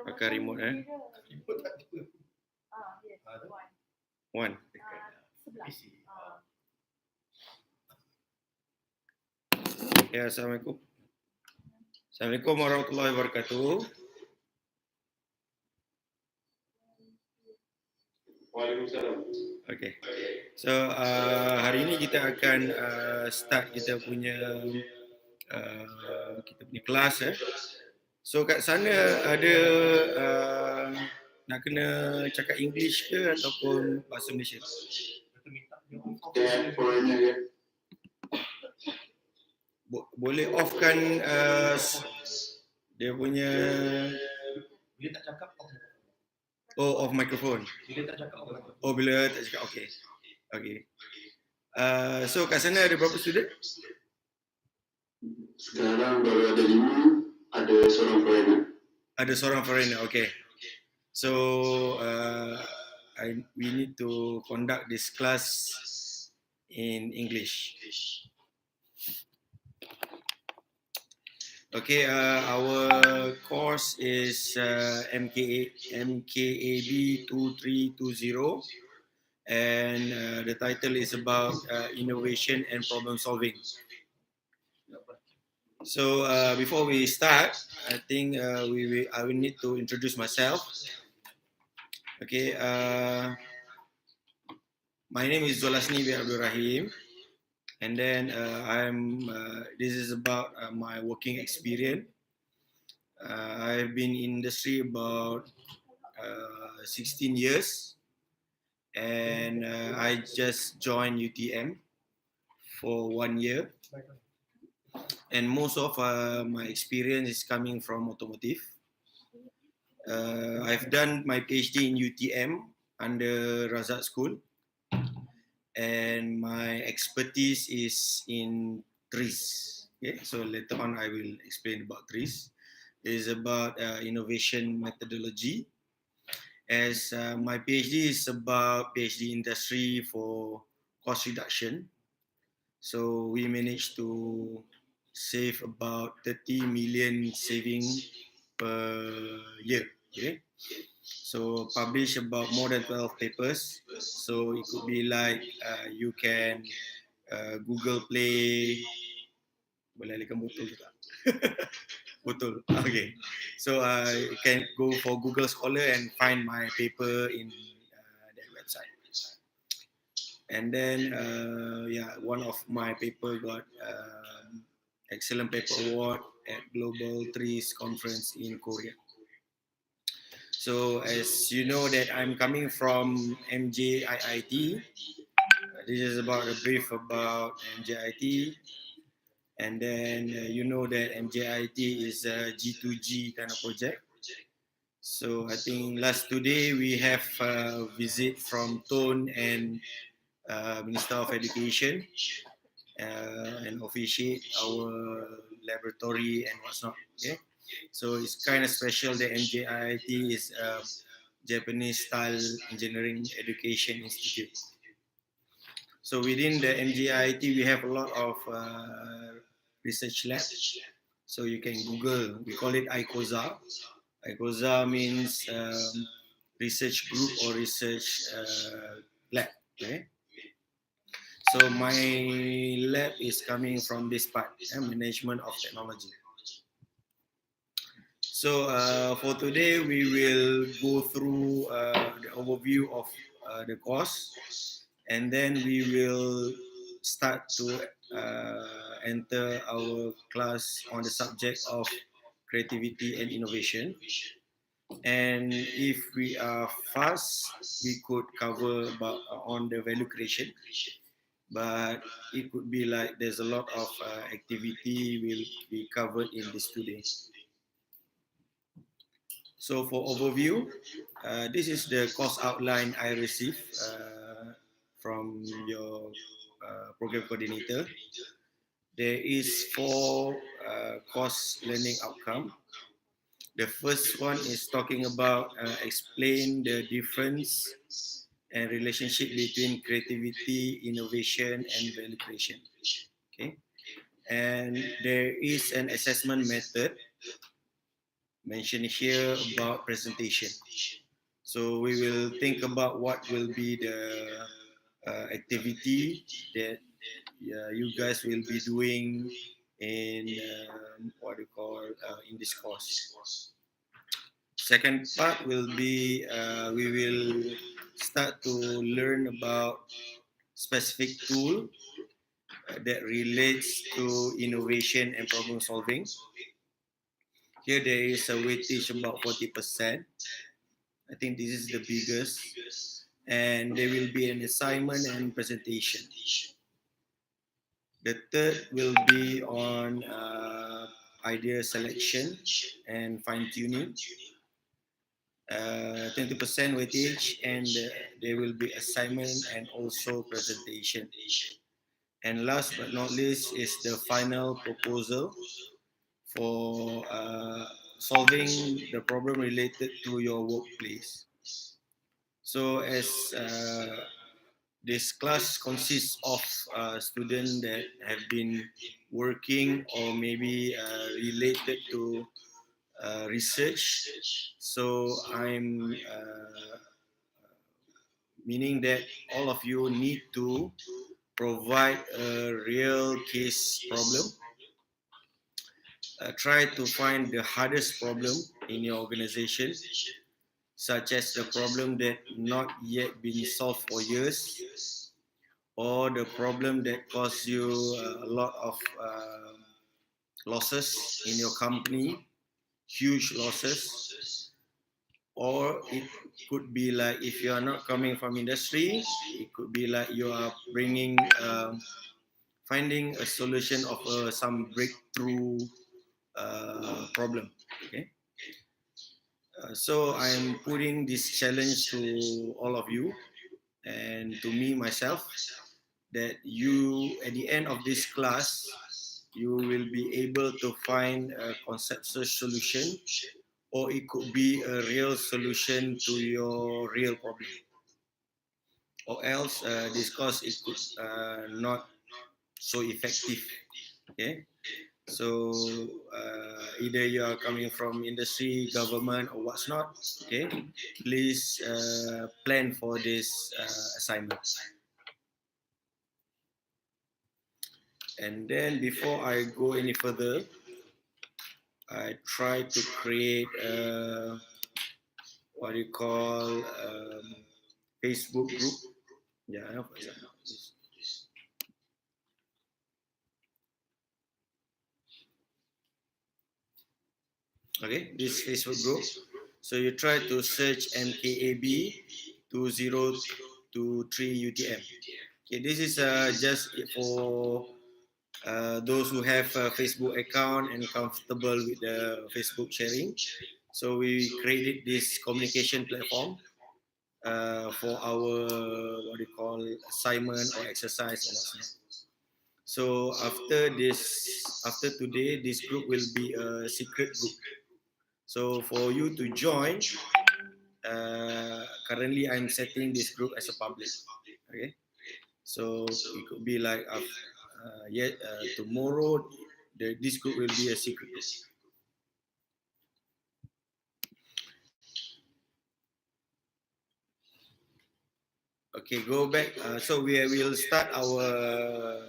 Pakai remote One. Ya, Assalamualaikum. Assalamualaikum warahmatullahi wabarakatuh. Waalaikumsalam. Okay. So hari ini kita akan start kita punya kelas. So kat sana ada nak kena cakap English ke ataupun bahasa Malaysia? Boleh offkan dia punya Bila tak cakap off microphone. Bila tak cakap Bila tak cakap, okay. So kat sana ada berapa student? Sekarang baru ada 5, ada seorang foreigner. Ada seorang foreigner, okay. So we need to conduct this class in English. Okay, our course is MKAB 2320, and the title is about innovation and problem solving. So before we start, I think I will need to introduce myself. Okay, my name is Zolasni bin Abdul Rahim, and then this is about my working experience. I've been in industry about 16 years, and I just joined UTM for 1 year. And most of my experience is coming from automotive. I've done my PhD in UTM under Razak School, and my expertise is in trees. Okay, so later on I will explain about trees. It is about innovation methodology, as my PhD is about PhD industry for cost reduction. So we managed to save about 30 million saving per year. Okay, so publish about more than 12 papers. So it could be like you can Google Play. Boleh alihkan botol tak? Botol. Okay. So you can go for Google Scholar and find my paper in that website. And then one of my paper got Excellent Paper Award at Global Trees Conference in Korea. So as you know that I'm coming from MJIIT, this is about a brief about MJIT. And then you know that MJIT is a G2G kind of project. So I think last today we have a visit from Tone and Minister of Education and officiate our laboratory and what's not. Okay, so it's kind of special that MJIT is a Japanese style engineering education institute. So within the MJIT we have a lot of research labs. So you can Google, we call it ICOSA. ICOSA means research group or research lab. Okay. So my lab is coming from this part, management of technology. So for today, we will go through the overview of the course, and then we will start to enter our class on the subject of creativity and innovation. And if we are fast, we could cover about on the value creation. But it could be like there's a lot of activity will be covered in this today. So for overview, this is the course outline I received from your program coordinator. There is 4 course learning outcome. The first one is talking about explain the difference and relationship between creativity, innovation, and value creation. Okay, and there is an assessment method mentioned here about presentation. So we will think about what will be the activity that you guys will be doing in what you call in this course. Second part will be we will start to learn about specific tool that relates to innovation and problem solving. Here there is a weightage about 40%. I think this is the biggest. And there will be an assignment and presentation. The third will be on idea selection and fine tuning. 20% weightage, and there will be assignment and also presentation. And last but not least is the final proposal for solving the problem related to your workplace. So as this class consists of students that have been working or maybe related to research. So I'm meaning that all of you need to provide a real case problem. Try to find the hardest problem in your organization, such as the problem that not yet been solved for years, or the problem that caused you a lot of losses in your company, huge losses. Or it could be like if you are not coming from industry, it could be like you are bringing finding a solution of some breakthrough problem. Okay. So I'm putting this challenge to all of you and to me myself, that you at the end of this class you will be able to find a conceptual solution, or it could be a real solution to your real problem, or else this course it could not so effective. Okay, so either you are coming from industry, government, or what's not. Okay, please plan for this assignment. And then before I go any further, I try to create what you call Facebook group. Yeah, for example. Okay, this Facebook group. So you try to search MKAB 2023 UTM. Okay, this is just for those who have a Facebook account and comfortable with the Facebook sharing. So we created this communication platform for our what you call assignment or exercise or whatnot. So after today, this group will be a secret group. So for you to join, currently I'm setting this group as a public. Okay, so it could be like tomorrow, this group will be a secret group. Okay, go back. So we will start our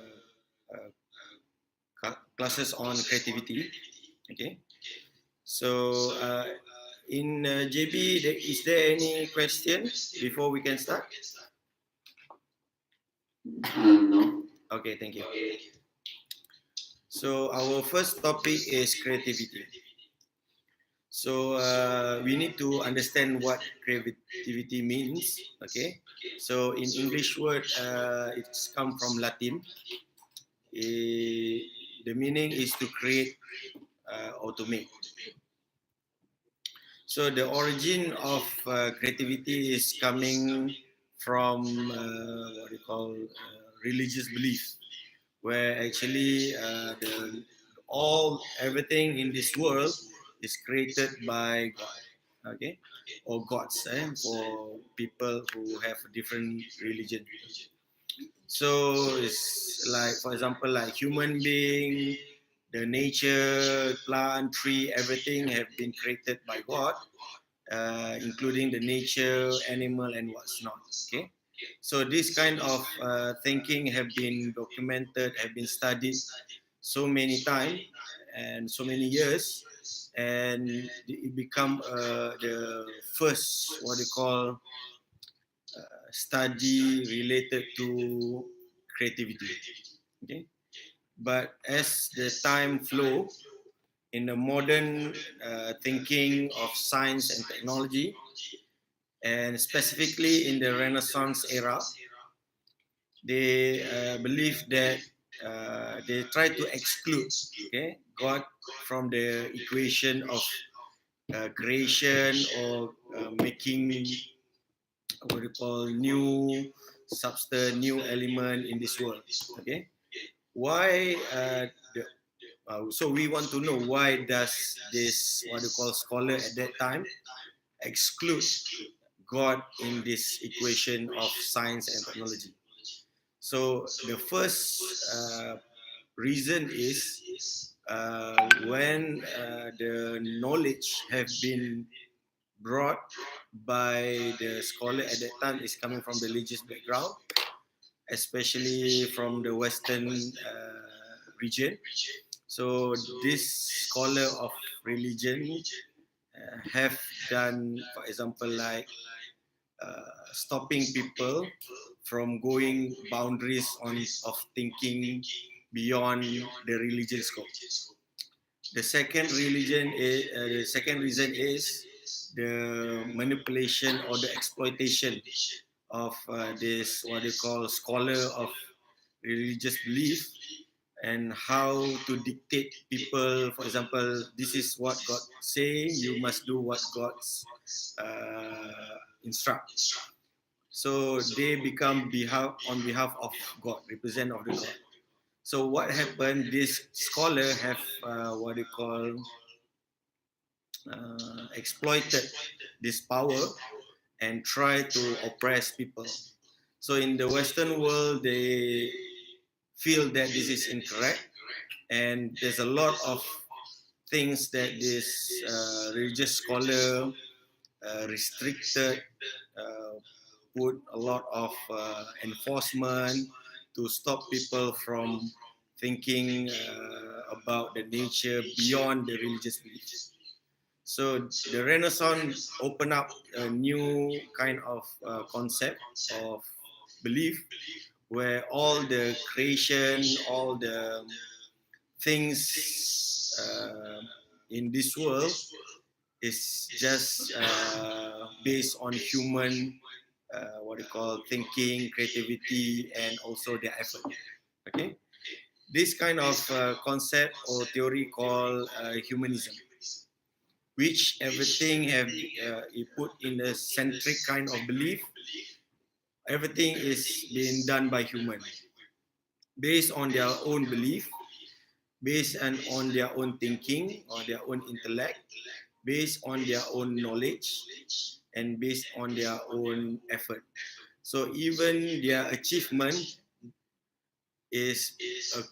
classes on creativity. Okay. So in JB, is there any question before we can start? No. Okay, thank you. So our first topic is creativity. So we need to understand what creativity means. Okay. So in English word, it's come from Latin. The meaning is to create or to make. So the origin of creativity is coming from what we call religious belief, where actually everything in this world is created by God, okay, or gods, for people who have a different religion. So it's like, for example, like human being, the nature, plant, tree, everything have been created by God, including the nature, animal, and what's not. Okay, so this kind of thinking have been documented, have been studied so many times and so many years, and it become the first what they call study related to creativity. Okay, but as the time flow in the modern thinking of science and technology, and specifically in the Renaissance era, they believe that they try to exclude, okay, God from the equation of creation or making what we call new substance, new element in this world. Okay, why? So we want to know why does this what we call scholar at that time exclude God in this equation of science and technology? So the first reason is when the knowledge have been brought by the scholar at that time is coming from the religious background, especially from the Western region. So this scholar of religion have done, for example, like stopping people from going boundaries on of thinking beyond the religion scope. The second the second reason is the manipulation or the exploitation of this what they call scholar of religious belief, and how to dictate people. For example, this is what God say, you must do what God instructs. So they become on behalf of God, represent of the God. So what happened? This scholar have what they call exploited this power and try to oppress people. So in the Western world, they feel that this is incorrect, and there's a lot of things that this religious scholar restricted, put a lot of enforcement to stop people from thinking about the nature beyond the religious beliefs. So the Renaissance opened up a new kind of concept of belief where all the creation, all the things in this world is just based on human what we call thinking, creativity, and also their effort. Okay, this kind of concept or theory called humanism, which everything have put in a centric kind of belief. Everything is being done by human, based on their own belief, based on their own thinking or their own intellect, based on their own knowledge, and based on their own effort. So even their achievement is uh,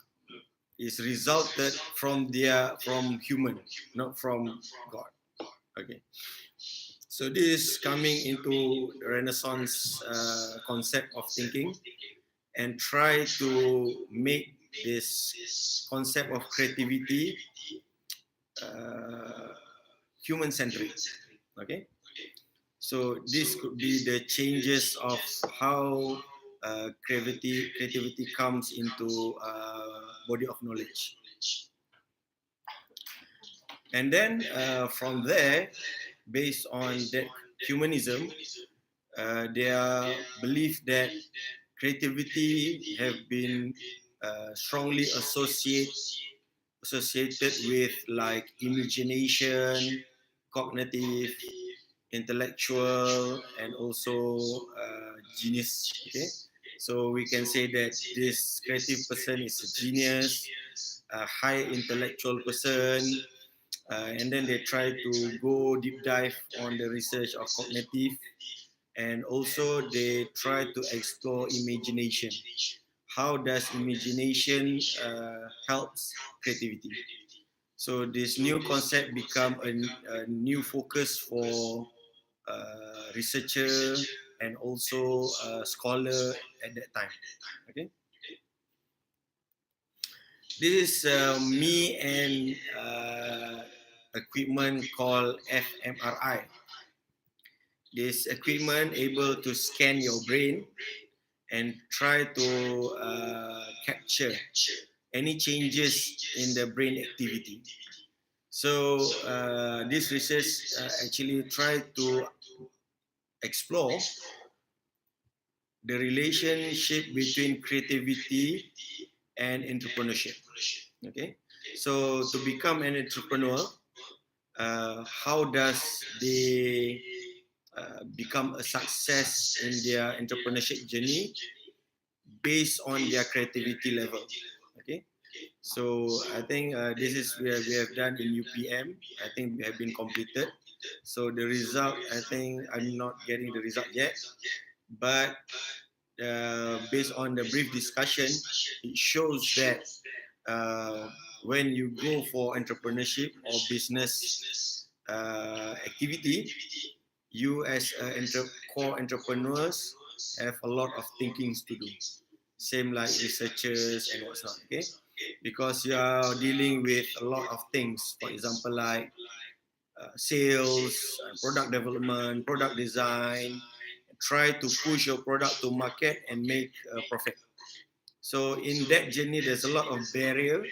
is resulted from human, not from God. Okay. So this is coming into the Renaissance concept of thinking, and try to make this concept of creativity human centric. Okay, so this could be the changes of how creativity comes into body of knowledge, and then from there, based on that humanism, their belief that creativity have been strongly associated with like imagination, cognitive, intellectual, and also genius. Okay, so we can say that this creative person is a genius, a high intellectual person, and then they try to go deep dive on the research of cognitive, and also they try to explore imagination, how does imagination helps creativity. So this new concept become a new focus for researcher and also scholar at that time. Okay, this is me and equipment called fMRI. This equipment able to scan your brain and try to capture any changes in the brain activity. So this research actually try to explore the relationship between creativity and entrepreneurship. Okay, so to become an entrepreneur, how does they become a success in their entrepreneurship journey based on their creativity level? Okay, so I think this is where we have done in UPM. I think we have been completed. So the result, I think I'm not getting the result yet, but based on the brief discussion, it shows that when you go for entrepreneurship or business activity, you as core entrepreneurs have a lot of thinkings to do. Same like researchers and what's not. Okay, because you are dealing with a lot of things. For example, like sales, product development, product design. Try to push your product to market and make a profit. So in that journey, there's a lot of barrier,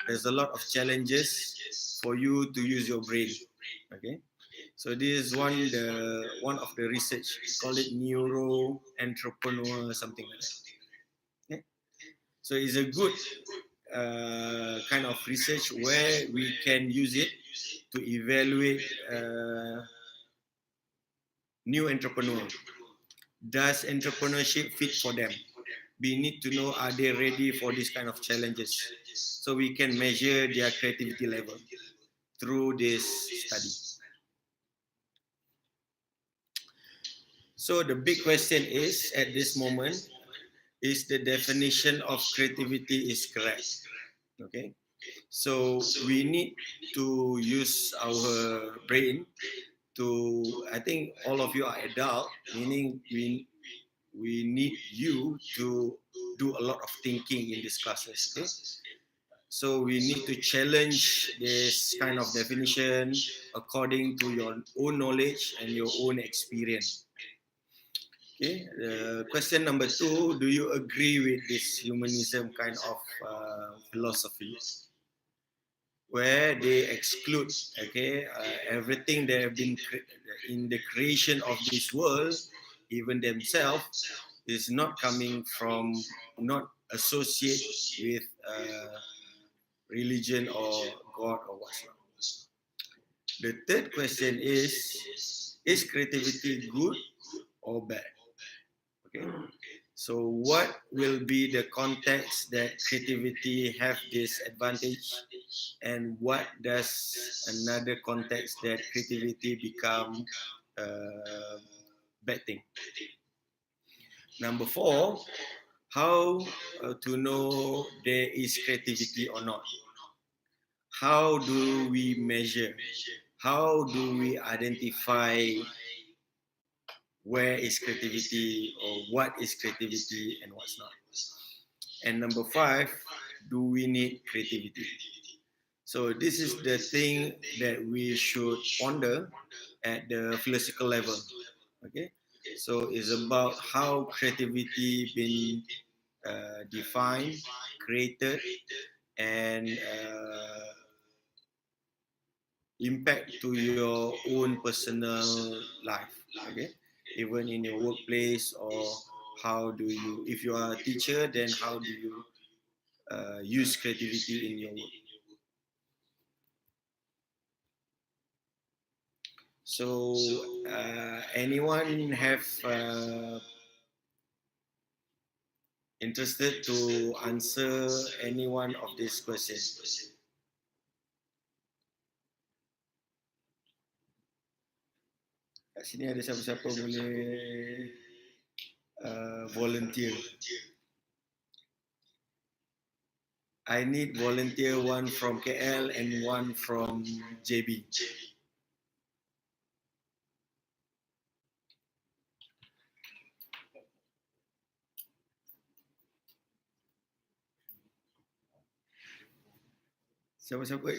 there's a lot of challenges for you to use your brain. Okay, so this is one of the research. We call it neuro entrepreneur, something like that. Okay? So it's a good kind of research where we can use it to evaluate new entrepreneur. Does entrepreneurship fit for them? We need to know, are they ready for this kind of challenges, so we can measure their creativity level through this study. So the big question is, at this moment, is the definition of creativity is correct? Okay, so we need to use our brain to, I think all of you are adult, meaning we need you to do a lot of thinking in these classes. Okay, so we need to challenge this kind of definition according to your own knowledge and your own experience. Okay, question number 2, do you agree with this humanism kind of philosophy where they exclude, okay, everything that have been in the creation of this world, even themselves, is not coming from, not associate with religion or God or what's not. The third question is creativity good or bad? Okay, so what will be the context that creativity have this advantage, and what does another context that creativity become a bad thing? Number 4, how to know there is creativity or not? How do we measure? How do we identify where is creativity or what is creativity and what's not? And number 5, do we need creativity? So this is the thing that we should ponder at the philosophical level. Okay, so it's about how creativity been defined, created, and impact to your own personal life. Okay, even in your workplace, or how do you, if you are a teacher, then how do you use creativity in your work? So anyone have interested to answer any one of these questions? Kat sini ada siapa-siapa boleh volunteer? I need volunteer, one from KL and one from JB. Siapa-siapa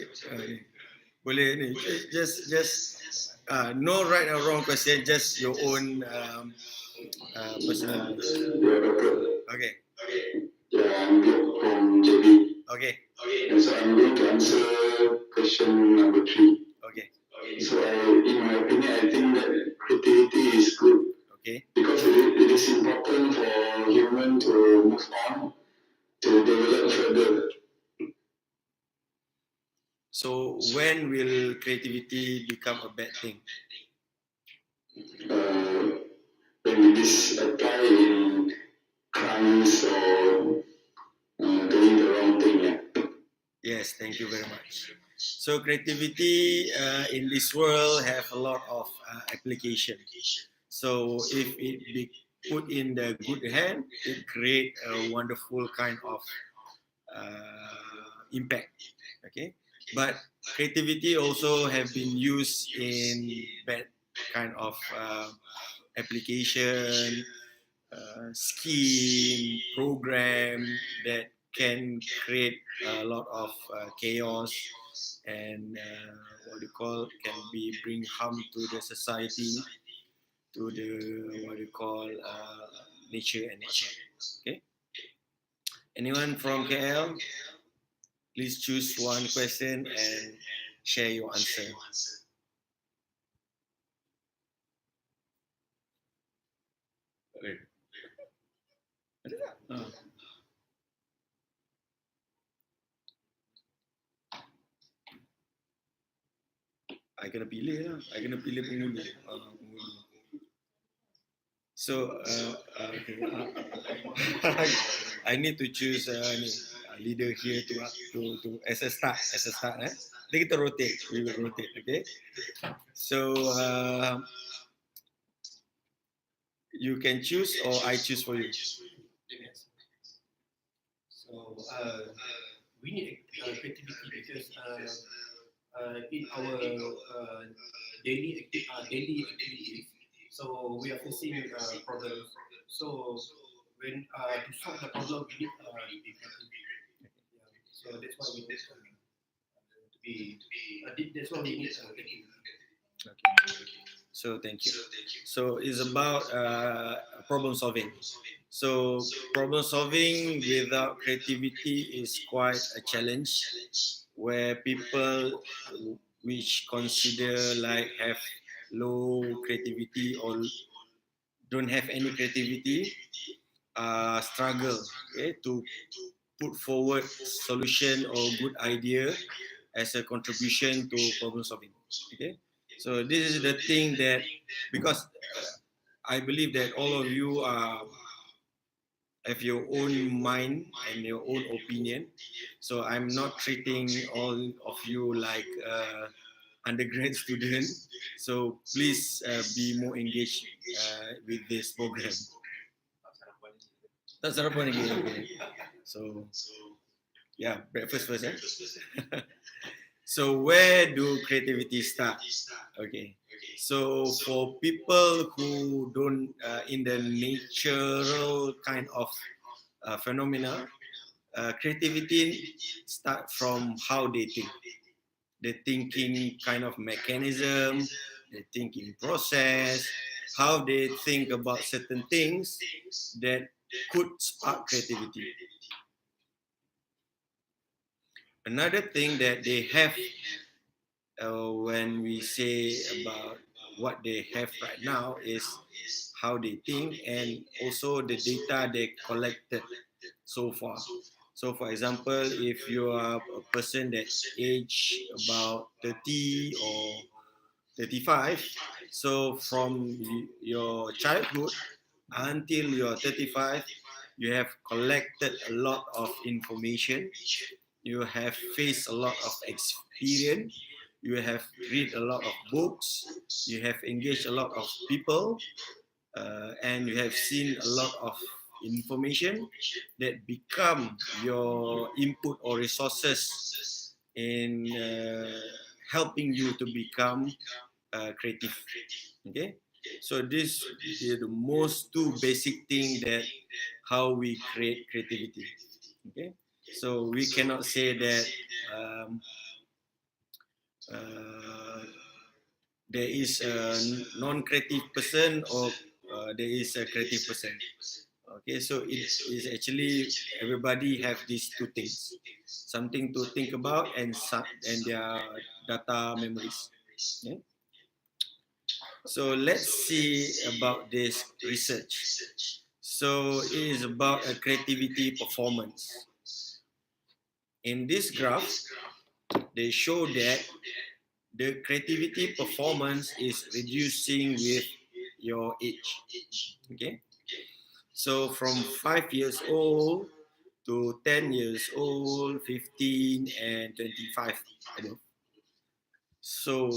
ni? Boleh ni. Just no right or wrong question, just your own personal. Yeah, Doctor. Okay. Yeah, I'm Luke from JB. Okay. And so I'm going to answer question number 3. Okay. So in my opinion, I think that creativity is good Okay. because it is important for human to move on, to develop further. So when will creativity become a bad thing? When it is applied in crimes or doing the wrong thing. Yeah. Yes, thank you very much. So creativity in this world have a lot of application. So if it be put in the good hand, it create a wonderful kind of impact. Okay, but creativity also have been used in bad kind of application, scheme, program that can create a lot of chaos and what you call can be bring harm to the society, to the what you call nature and nature. Okay. Anyone from KL? Please choose one question and share your answer. Okay. I kena pilih lah. I kena pilih penghulu. Penghulu. So, okay. I need to choose leader here to as a start. Then kita rotate. We will rotate. Okay. So, you can choose or I choose for you. So we need creativity because in our daily activities, so we are facing problems. So when to solve the problem, we need to be creative. Yeah. So that's why we need to be. That's why we need creativity. Okay. So thank you. So it's about problem solving. So problem solving without creativity is quite a challenge, where people which consider like have low creativity or don't have any creativity struggle, okay, to put forward solution or good idea as a contribution to problem solving. Okay, so this is the thing that because I believe that all of you have your own mind and your own opinion. So I'm not treating all of you like undergrad student. So please be more engaged with this program. Tak sarapan lagi. Okay. So yeah, breakfast first. So where do creativity start? Okay. So for people who don't in the natural kind of phenomena, creativity start from how they think. The thinking kind of mechanism, the thinking process, how they think about certain things that could spark creativity. Another thing that they have when we say about what they have right now is how they think and also the data they collected so far. So for example, if you are a person that's age about 30 or 35, so from your childhood until you're 35, you have collected a lot of information, you have faced a lot of experience, you have read a lot of books, you have engaged a lot of people, and you have seen a lot of information that become your input or resources in helping you to become creative. Okay, so this is the most two basic thing that how we create creativity. Okay, so we cannot say that uh, there is a non-creative person or there is a creative person. Okay, so it is actually everybody have these two things, something to think about and their data memories. Okay? So let's see about this research. So it is about a creativity performance. In this graph, they show that the creativity performance is reducing with your age. Okay, so from 5 years old to 10 years old, 15 and 25 above. So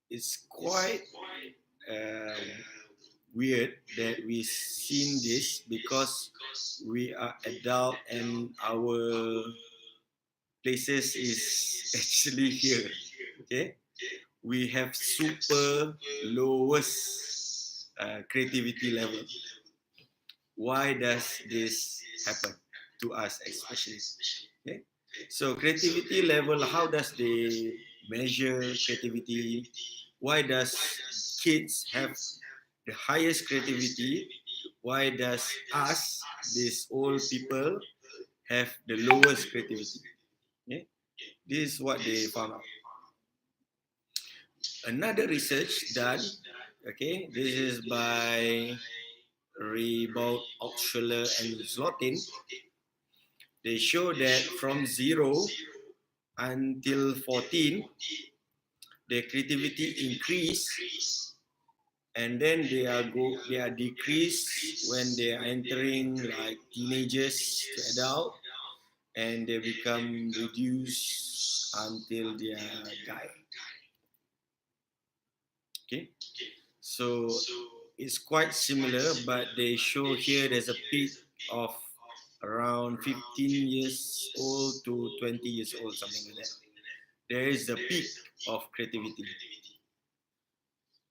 it's quite weird that we seen this because we are adult and our places is actually here. Okay, we have super lowest creativity level. Why does this happen to us especially? Okay, so creativity level, how does they measure creativity? Why does kids have the highest creativity? Why does us, these old people, have the lowest creativity? Okay? This is what they found out. Another research done, okay, this is by Rebold, Oxler, and Zlotin. They show that from 0 until 14, their creativity increase, and then they are decreased when they are entering like teenagers to adult, and they become reduced until they die. Okay, so it's quite similar, but they show here there's a peak of around 15 years old to 20 years old, something like that. There is the peak of creativity.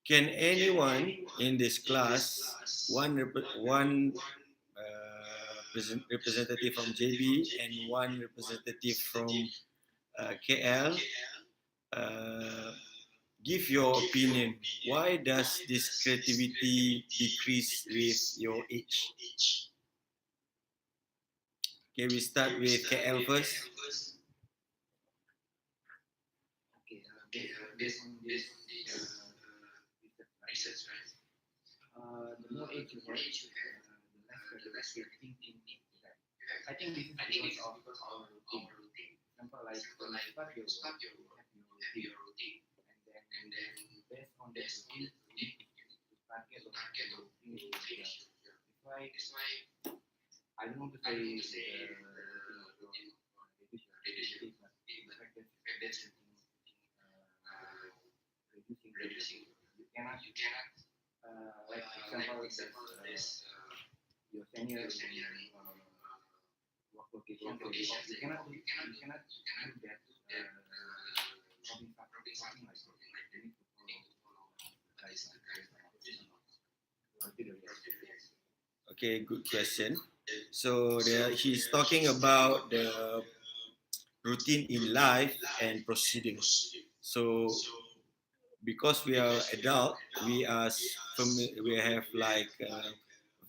Can anyone in this class, one representative from JB and one representative from KL, give your opinion. Why does this creativity decrease with your age? Okay, we start with KL first. Okay, based on this research, right? The more age you have, the less creative thinking you have. I think this is because of our routine. For example, like you start your work, you have your routine, and then based on that routine, you need to target or finish your job. That's why I don't want to say the routine of your leadership, but the fact that reducing. You cannot like example this your senior work location. You cannot do that. Something like that. You need to follow Okay, good question. So he's talking about the routine in life and procedures. So because we are adult, we have like a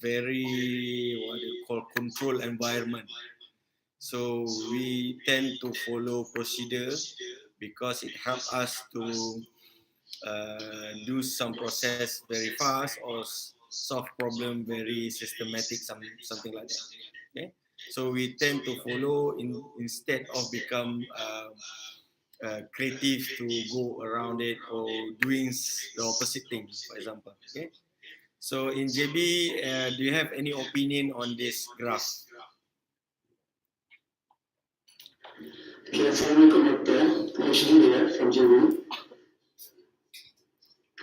very what do you call control environment. So we tend to follow procedure because it helps us to do some process very fast or solve problem very systematic, something like that. Okay, so we tend to follow instead of become creative to go around it or doing the opposite thing, for example. Okay, so in JB, do you have any opinion on this graph? Okay, Assalamualaikum Doctor. Actually here from JB.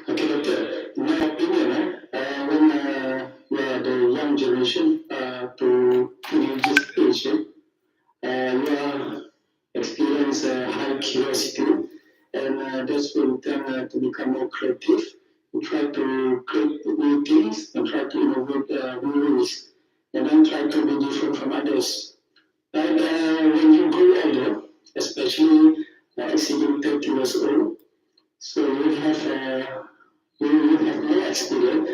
Okay, Doctor. In my opinion, when we are the young generation, This will tend to become more creative. We try to create new things and try to innovate new ways, and then try to be different from others. And when you grow older, especially exceeding 30 years old, so you have more experience,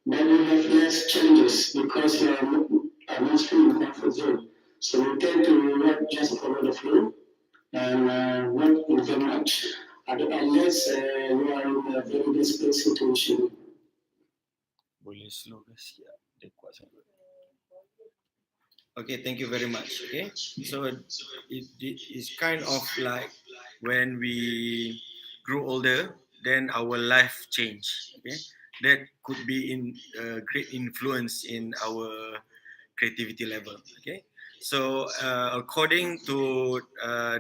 but you have less challenges because are mostly in comfort zone. So you tend to not just follow the flow and not invent much, unless you are in a very desperate situation. Boleh slow ke siap? Dia kuat sangat. Okay, thank you very much. Okay, so it is kind of like when we grow older, then our life change. Okay, that could be in great influence in our creativity level. Okay, so according to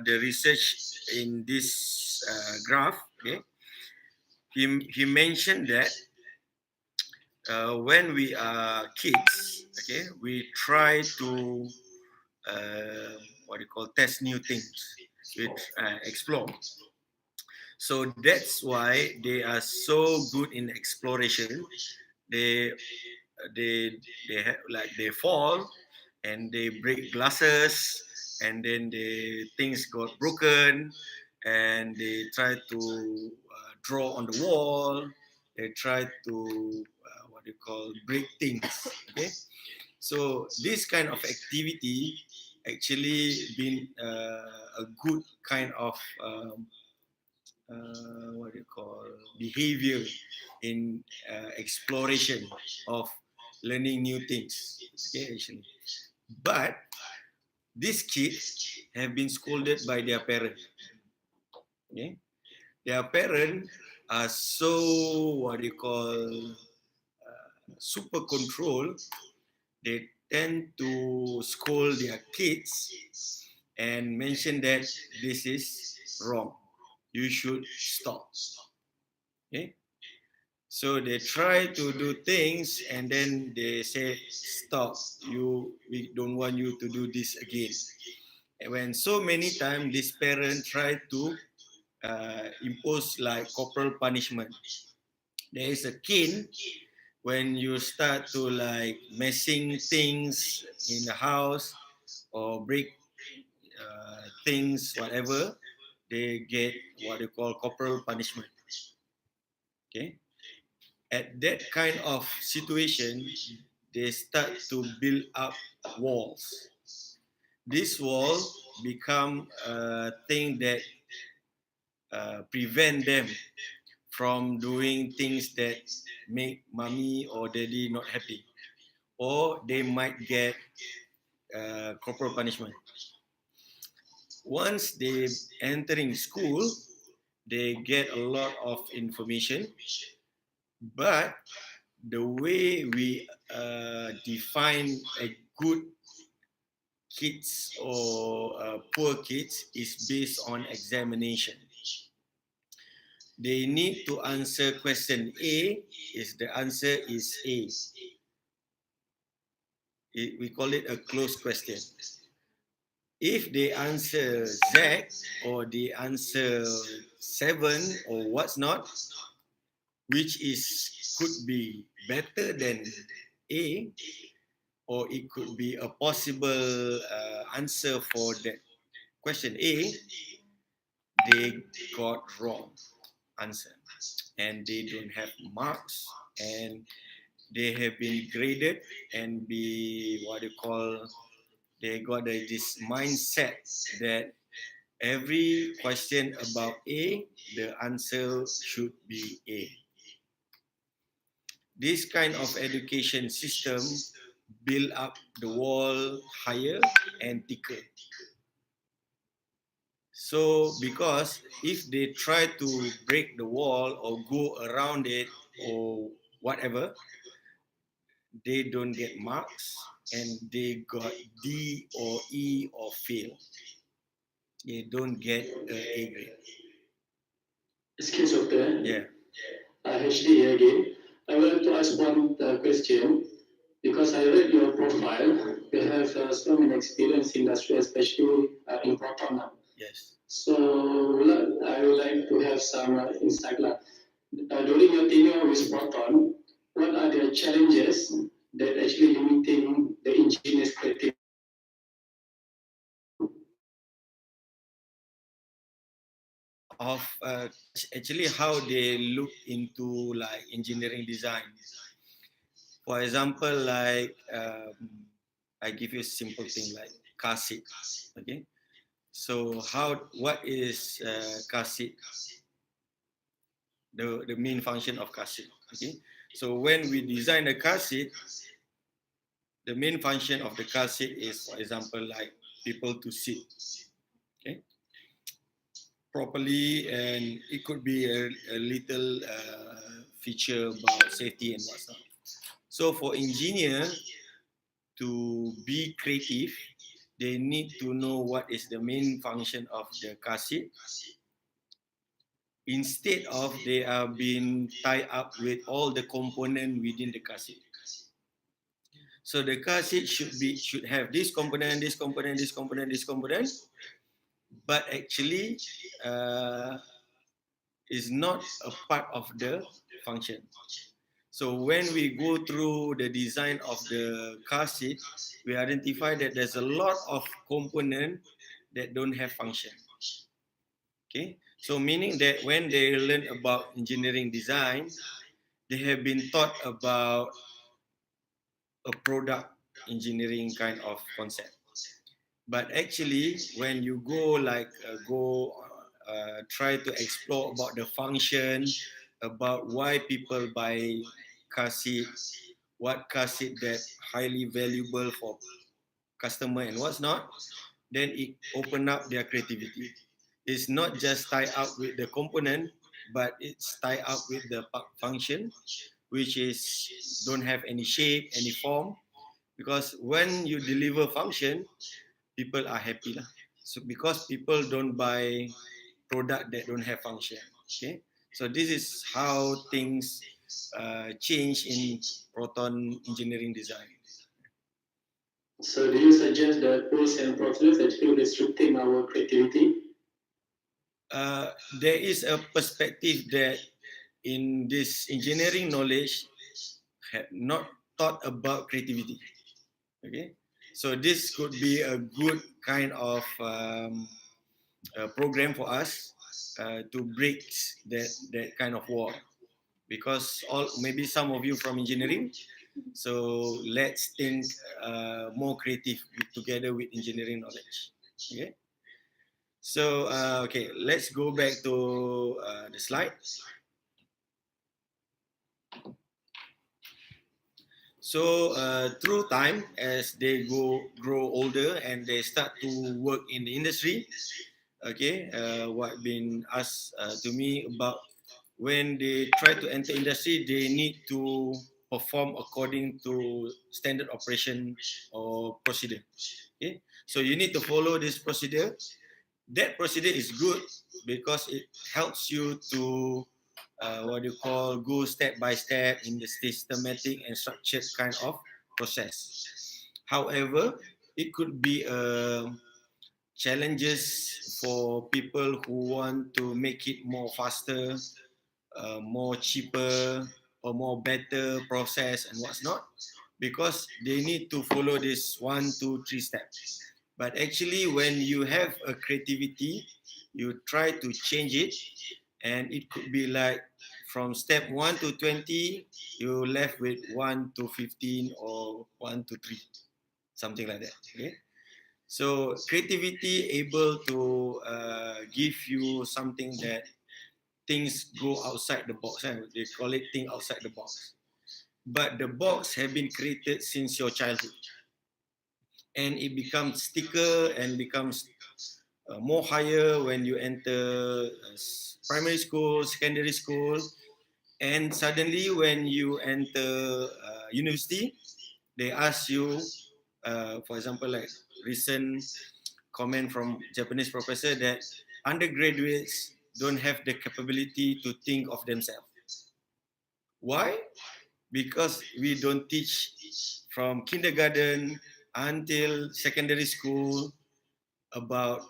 the research in this graph, okay, he mentioned that when we are kids, okay, we try to what do you call, test new things, we explore. So that's why they are so good in exploration. They like they fall and they break glasses, and then the things got broken, and they try to draw on the wall. They try to what do you call, break things. Okay, so this kind of activity actually been a good kind of what do you call, behavior in exploration of learning new things. Okay, actually, but these kids have been scolded by their parents. Okay, their parents are so what do you call, super control. They tend to scold their kids and mention that this is wrong. You should stop. Okay. So they try to do things and then they say, stop, we don't want you to do this again. And when so many times this parent try to impose like corporal punishment. There is a cane. When you start to like messing things in the house or break things, whatever, they get what they call corporal punishment. Okay. At that kind of situation, they start to build up walls. This wall become a thing that prevent them from doing things that make mommy or daddy not happy, or they might get corporal punishment. Once they entering school, they get a lot of information, but the way we define a good kids or poor kids is based on examination. They need to answer question A. Is the answer is A. We call it a closed question. If they answer Z or they answer 7 or what's not, which is could be better than A, or it could be a possible answer for that question A, they got wrong answer and they don't have marks, and they have been graded and be what you call, they got this mindset that every question about A, the answer should be A. This kind of education system build up the wall higher and thicker. So because if they try to break the wall or go around it or whatever, they don't get marks and they got D or E or fail. They don't get A grade. Excuse me. Yeah. HD again. I would like to ask one question because I read your profile. You have so many experience in industry, especially in Proton. Yes. So I would like to have some insight. During your tenure with Proton, what are the challenges that actually limiting the engineer's creativity? Of actually how they look into like engineering design. For example, like I give you a simple thing like car seat. Okay. So what is car seat? The main function of car seat. Okay. So when we design a car seat, the main function of the car seat is, for example, like people to sit. Okay. Properly, and it could be a little feature about safety and whatnot. So for engineer to be creative, they need to know what is the main function of the car seat. Instead of they are being tied up with all the component within the car seat. So the car seat should have this component, this component, this component, this component, but actually is not a part of the function. So when we go through the design of the car seat, we identify that there's a lot of component that don't have function. Okay, so meaning that when they learn about engineering design, they have been taught about a product engineering kind of concept. But actually, when you try to explore about the function, about why people buy car seat, what car seat that highly valuable for customer and what's not, then it open up their creativity. It's not just tied up with the component, but it's tied up with the function, which is don't have any shape, any form. Because when you deliver function, people are happy lah. So because people don't buy product that don't have function. Okay, so this is how things change in Proton engineering design. So do you suggest that tools and process actually restricting our creativity? There is a perspective that in this engineering knowledge have not thought about creativity. Okay, so this could be a good kind of program for us to break that kind of wall, because all maybe some of you from engineering, so let's think more creative together with engineering knowledge. Okay, so okay, let's go back to the slide. So through time, as they grow older and they start to work in the industry, okay, what been asked to me about when they try to enter industry, they need to perform according to standard operation or procedure. Okay, so you need to follow this procedure. That procedure is good because it helps you to what you call go step by step in the systematic and structured kind of process. However, it could be challenges for people who want to make it more faster, more cheaper, or more better process and what's not, because they need to follow this 1, 2, 3 steps. But actually, when you have a creativity, you try to change it, and it could be like from step 1 to 20, you left with 1 to 15 or 1 to 3, something like that. Okay. So creativity able to give you something that things go outside the box. They call it think outside the box. But the box have been created since your childhood, and it becomes thicker and becomes more higher when you enter primary school, secondary school, and suddenly when you enter university, they ask you, for example, like recent comment from Japanese professor that undergraduates don't have the capability to think of themselves. Why? Because we don't teach from kindergarten until secondary school about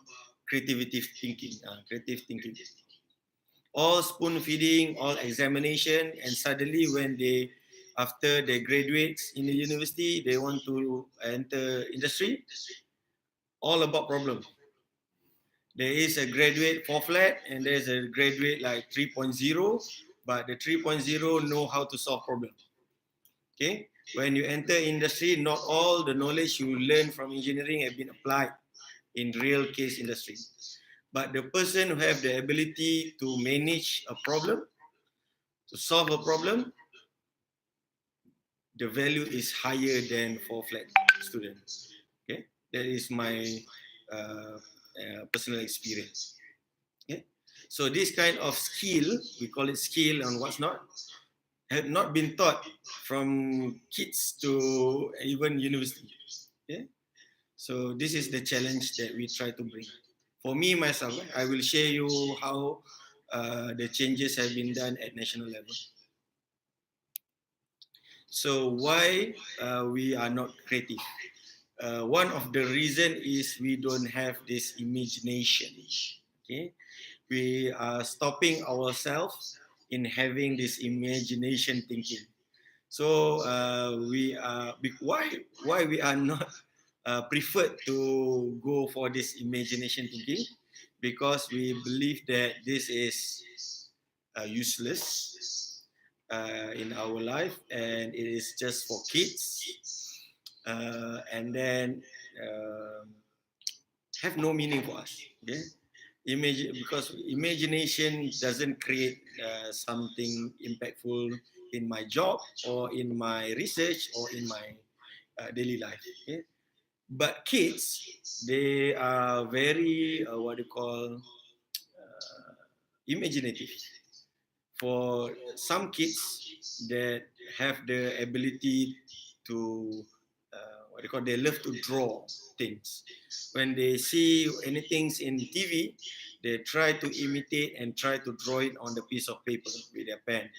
creative thinking. Creative thinking. All spoon feeding, all examination, and suddenly when they, after they graduate in the university, they want to enter industry, all about problem. There is a graduate 4 flat and there's a graduate like 3.0, but the 3.0 know how to solve problem. Okay, when you enter industry, not all the knowledge you learn from engineering have been applied in real case industry. But the person who have the ability to manage a problem, to solve a problem, the value is higher than 4 flat students. Okay, that is my personal experience. Okay, so this kind of skill, we call it skill and what's not, have not been taught from kids to even university. Okay, so this is the challenge that we try to bring. For me myself, I will share you how the changes have been done at national level. So why we are not creative? One of the reason is we don't have this imagination. Okay, we are stopping ourselves in having this imagination thinking. So we are why we are not preferred to go for this imagination thinking, because we believe that this is useless in our life and it is just for kids, and then have no meaning for us. Okay, because imagination doesn't create something impactful in my job or in my research or in my daily life. Okay? But kids, they are very what you call imaginative. For some kids that have the ability to what you call, they love to draw things. When they see anything in TV, they try to imitate and try to draw it on the piece of paper with their pen.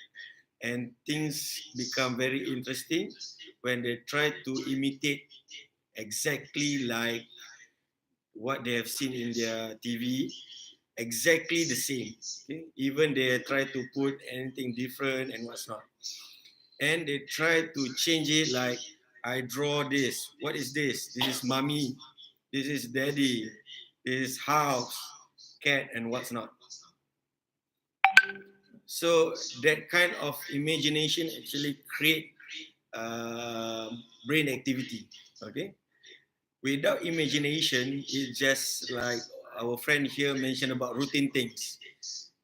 And things become very interesting when they try to imitate exactly like what they have seen in their TV, exactly the same. Okay? Even they try to put anything different and what's not. And they try to change it like, I draw this. What is this? This is mommy. This is daddy. This is house, cat, and what's not. So that kind of imagination actually create brain activity. Okay. Without imagination, it's just like our friend here mentioned about routine things.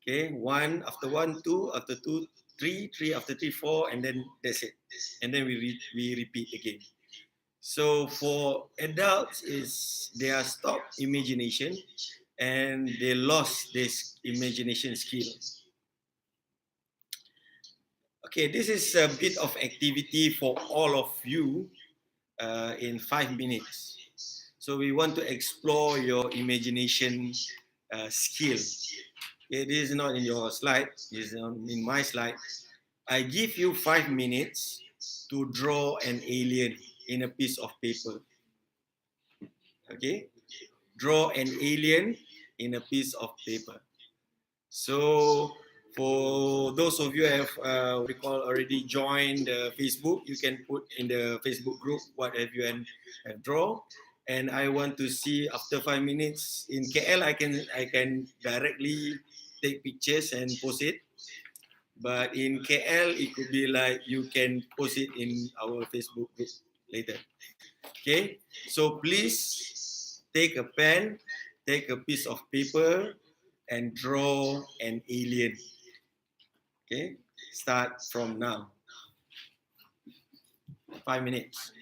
Okay, one after one, two after two, three, three after three, four, and then that's it. And then we repeat again. So for adults, is they are stopped imagination and they lost this imagination skill. Okay, this is a bit of activity for all of you in 5 minutes. So we want to explore your imagination skill. Okay, this is not in your slide, this is in my slide. I give you 5 minutes to draw an alien in a piece of paper. Okay, draw an alien in a piece of paper. So for those of you who have already joined Facebook, you can put in the Facebook group what have you have draw. And I want to see after 5 minutes in KL, I can directly take pictures and post it. But in KL, it could be like you can post it in our Facebook group later. Okay, so please take a pen, take a piece of paper, and draw an alien. Okay, start from now. 5 minutes.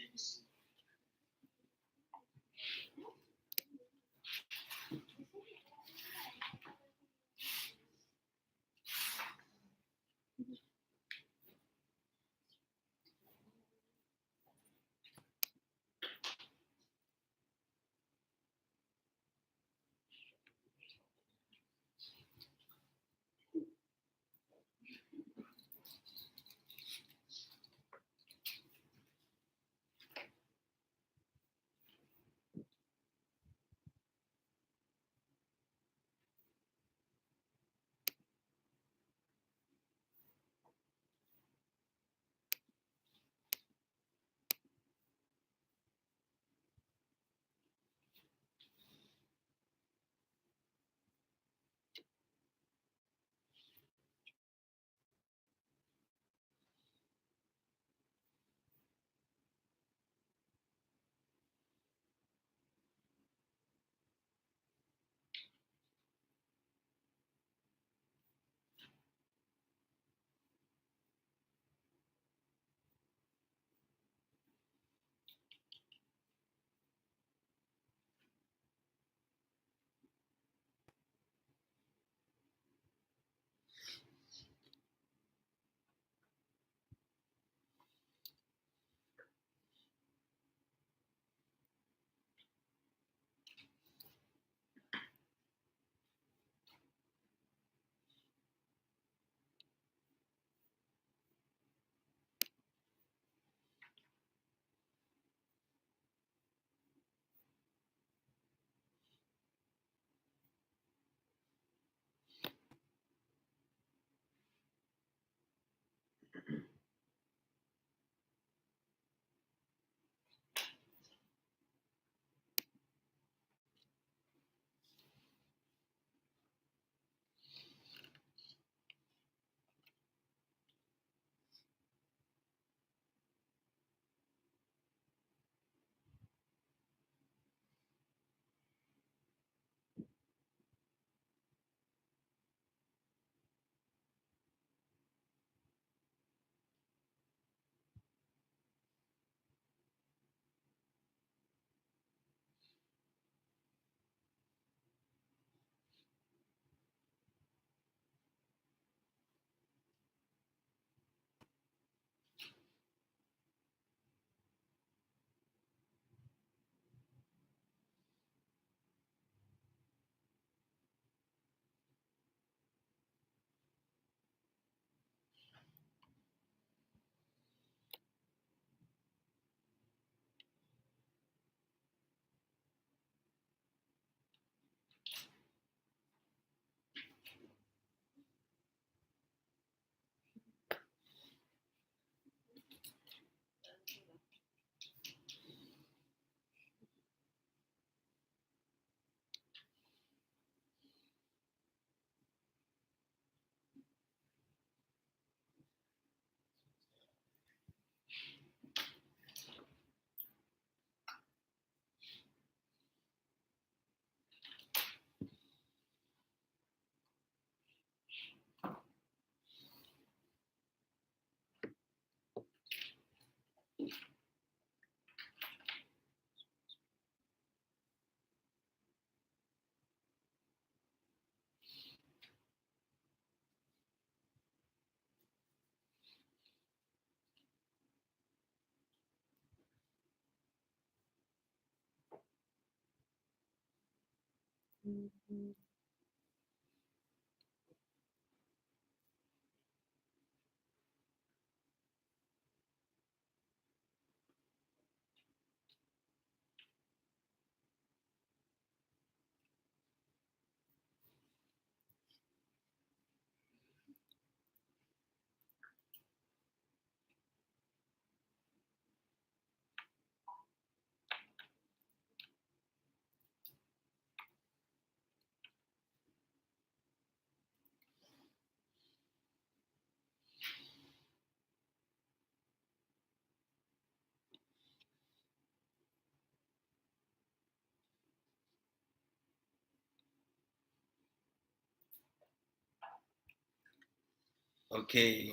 Okay,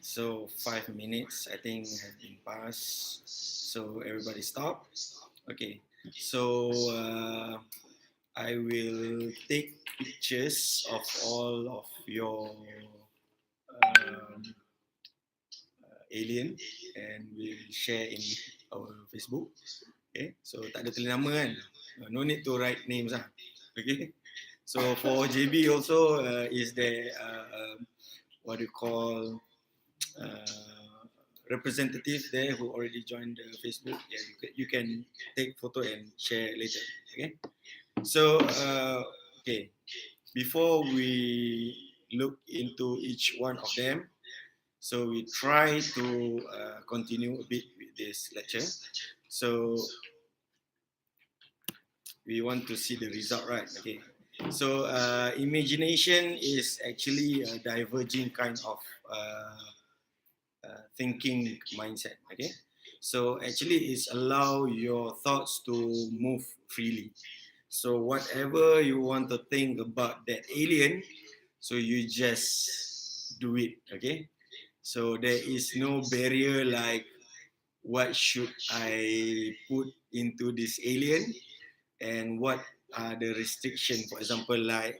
so 5 minutes I think have been passed. So everybody stop. Okay, so I will take pictures of all of your um, alien and we'll share in our Facebook. Okay, so tak ada tulis nama kan? No need to write names lah. Okay, so for JB also is there what do you call representative there who already joined the Facebook. Yeah, you can take photo and share later. Okay. So okay, before we look into each one of them, so we try to continue a bit with this lecture. So we want to see the result, right? Okay. So imagination is actually a diverging kind of thinking mindset. Okay, so actually it's allow your thoughts to move freely. So whatever you want to think about that alien, so you just do it. Okay, so there is no barrier like what should I put into this alien and what are the restrictions. For example, like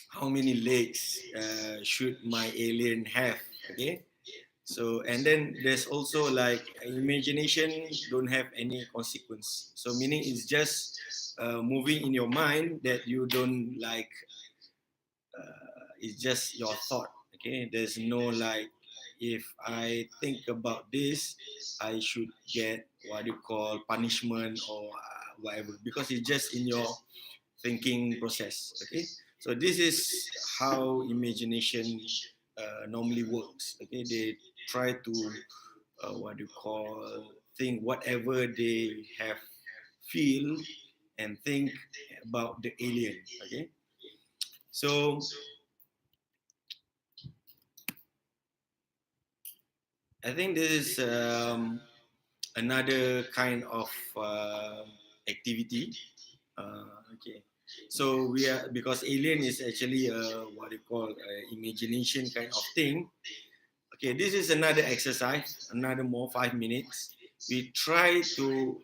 how many legs should my alien have. Okay, so and then there's also like imagination don't have any consequence. So meaning it's just moving in your mind that you don't like. It's just your thought. Okay, there's no like if I think about this, I should get what you call punishment or whatever because it's just in your thinking process. Okay, so this is how imagination normally works. Okay, they try to what you call think whatever they have feel and think about the alien. Okay, so I think this is another kind of activity. Okay, so we are because alien is actually what you call imagination kind of thing. Okay, this is another exercise, another more 5 minutes. We try to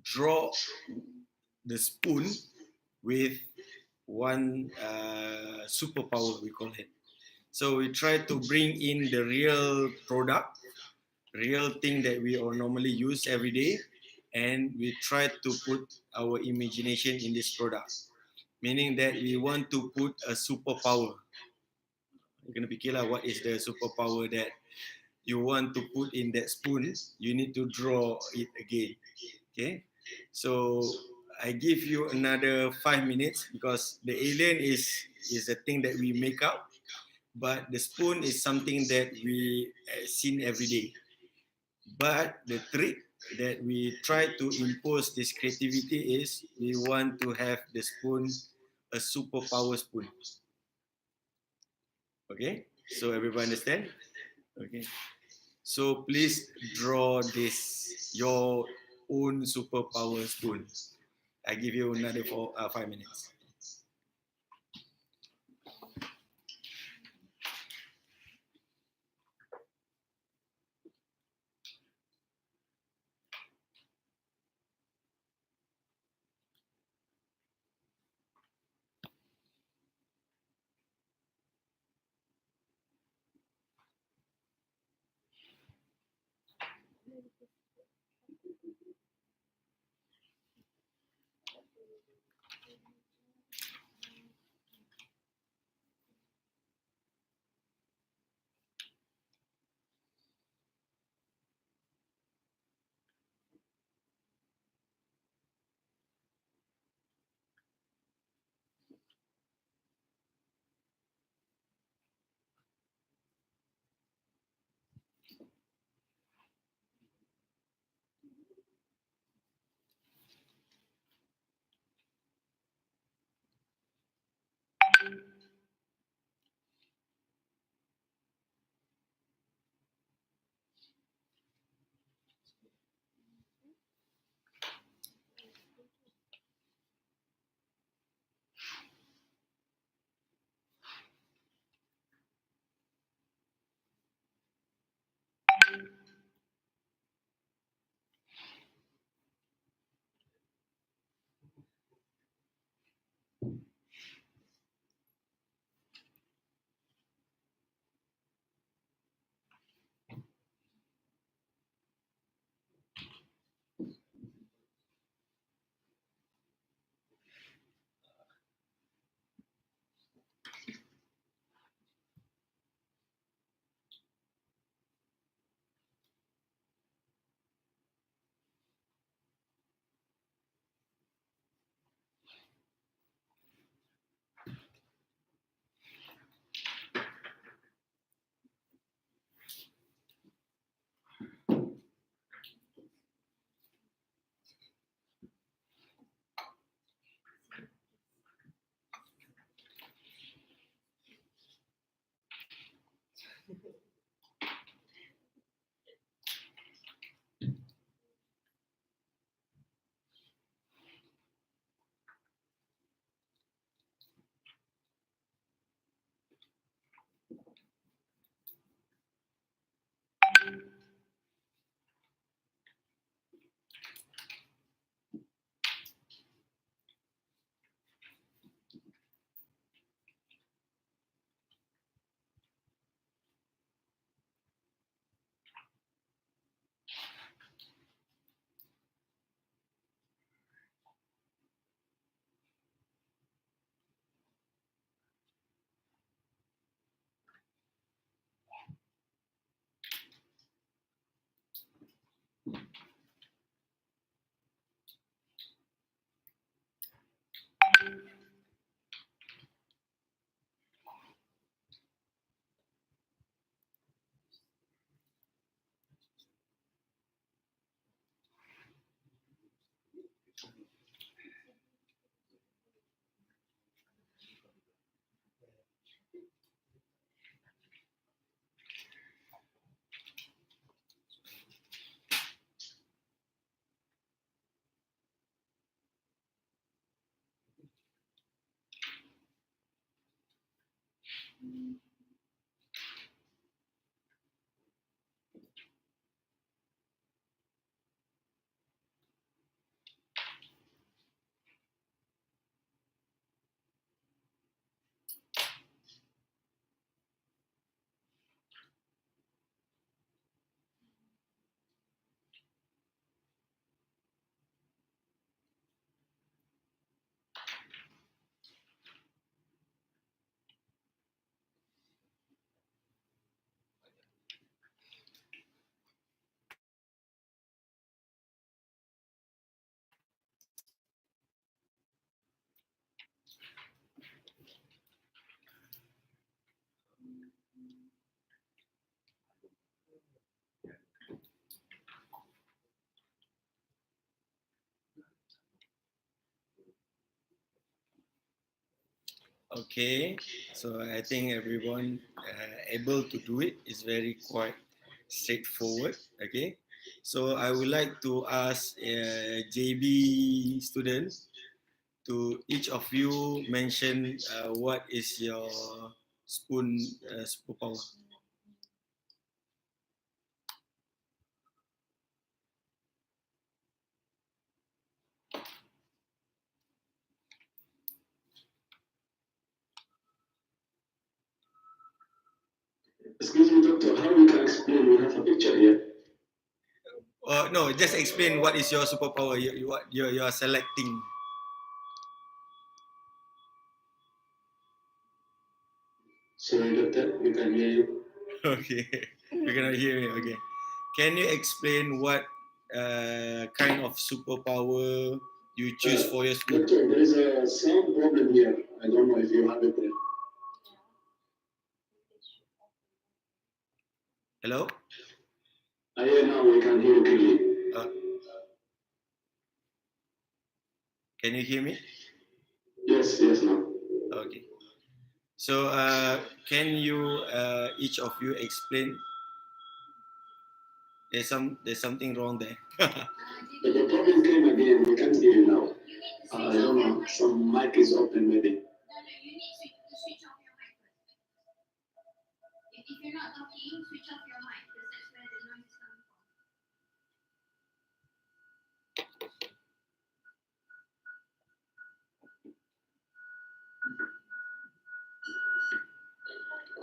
draw the spoon with one superpower, we call it. So we try to bring in the real product, real thing that we all normally use every day, and we try to put our imagination in this product. Meaning that we want to put a superpower. You're gonna be killer. What is the superpower that you want to put in that spoon? You need to draw it again. Okay. So I give you another 5 minutes because the alien is a thing that we make up, but the spoon is something that we seen every day. But the trick that we try to impose this creativity is we want to have the spoon a superpower spoon. Okay, so everybody understand? Okay, so please draw this your own superpower spoon. I give you another 5 minutes. Okay, so I think everyone able to do it. It's very quite straightforward. Okay, so I would like to ask JB student to each of you mention what is your superpower. Excuse me, doctor, how we can explain? We have a picture here. No, just explain what is your superpower. What you are selecting. Sorry, doctor, we can hear you. Okay, you cannot hear me. Okay, can you explain what kind of superpower you choose for your school? Doctor, there is a sound problem here. I don't know if you have it there. Hello? Yeah, now we can hear you clearly. Can you hear me? Yes, yes, now. Okay. So can you each of you explain? There's something wrong there. The problem came again. We can't hear you now. I don't know. Some mic is open, maybe.